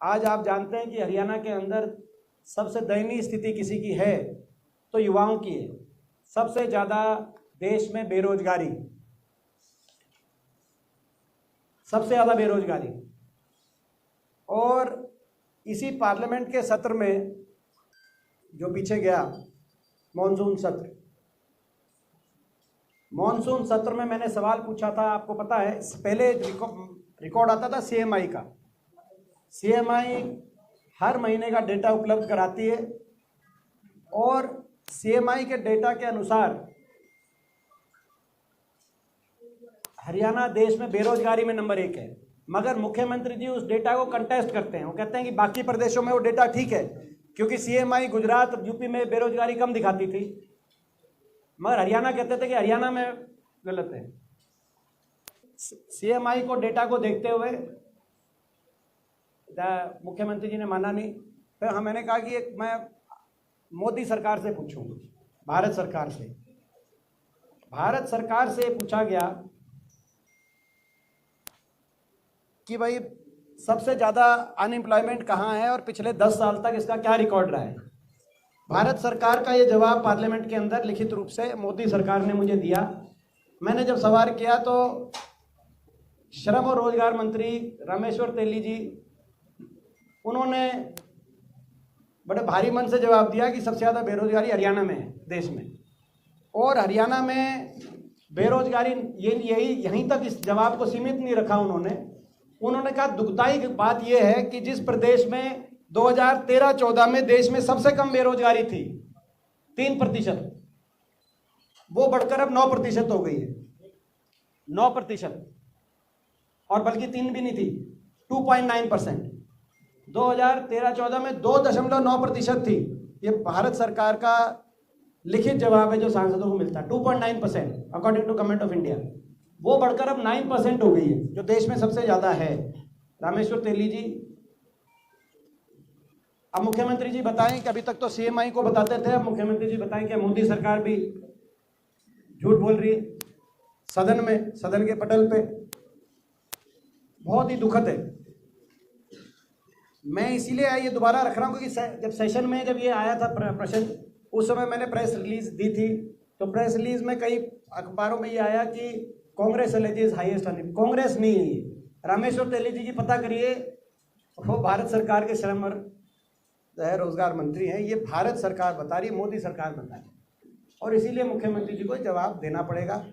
आज आप जानते हैं कि हरियाणा के अंदर सबसे दयनीय स्थिति किसी की है तो युवाओं की है। सबसे ज़्यादा देश में बेरोजगारी, सबसे ज़्यादा बेरोजगारी। और इसी पार्लियामेंट के सत्र में जो पीछे गया मॉनसून सत्र में मैंने सवाल पूछा था, आपको पता है पहले रिकॉर्ड आता था सीएमआई का। सीएमआई हर महीने का डेटा उपलब्ध कराती है और सीएमआई के डेटा के अनुसार हरियाणा देश में बेरोजगारी में नंबर 1 है। मगर मुख्यमंत्री जी उस डेटा को कंटेस्ट करते हैं। वो कहते हैं कि बाकी प्रदेशों में वो डेटा ठीक है, क्योंकि सीएमआई गुजरात यूपी में बेरोजगारी कम दिखाती थी, मगर हरियाणा कहते थे कि हरियाणा में गलत है। सीएमआई को डेटा को देखते हुए मुख्यमंत्री जी ने माना नहीं। फिर मैंने कहा कि मैं मोदी सरकार से पूछूंगा, भारत सरकार से पूछा गया कि भाई सबसे ज़्यादा अनएम्प्लॉयमेंट कहाँ है और पिछले 10 साल तक इसका क्या रिकॉर्ड रहा है। भारत सरकार का ये जवाब पार्लियामेंट के अंदर लिखित रूप से मोदी सरकार ने मुझे दिया। मैंने जब सवाल किया तो श्रम और रोजगार मंत्री रामेश्वर तेली जी, उन्होंने बड़े भारी मन से जवाब दिया कि सबसे ज़्यादा बेरोजगारी हरियाणा में है देश में। और हरियाणा में बेरोजगारी यहीं तक इस जवाब को सीमित नहीं रखा उन्होंने कहा दुखदायी बात यह है कि जिस प्रदेश में 2013-14 में देश में सबसे कम बेरोजगारी थी 3%, वो बढ़कर अब 9% हो गई है। 9%, और बल्कि 3 भी नहीं थी, 2.9%। 2013-14 में 2.9% थी। ये भारत सरकार का लिखित जवाब है जो सांसदों को मिलता है। 2.9% according to government of India. वो बढ़कर अब 9% हो गई है, जो देश में सबसे ज़्यादा है। रामेश्वर तेली जी, अब मुख्यमंत्री जी बताएं कि अभी तक तो सीएमआई को बताते थे, अब मुख्यमंत्री जी बताएं कि मोदी सरकार भी झूठ बोल रही है सदन के पटल पे। बहुत ही दुखद है। मैं इसीलिए ये दोबारा रख रहा हूँ क्योंकि जब सेशन में जब ये आया था प्रश्न, उस समय मैंने प्रेस रिलीज दी थी। तो प्रेस रिलीज में कई अखबारों में ये आया कि कांग्रेस एलिजेस हाईएस्ट। कांग्रेस नहीं है ये, रामेश्वर तेली जी की पता करिए, वो भारत सरकार के श्रम और रोजगार मंत्री हैं। ये भारत सरकार बता रही है, मोदी सरकार बता रही है, और इसीलिए मुख्यमंत्री जी को जवाब देना पड़ेगा।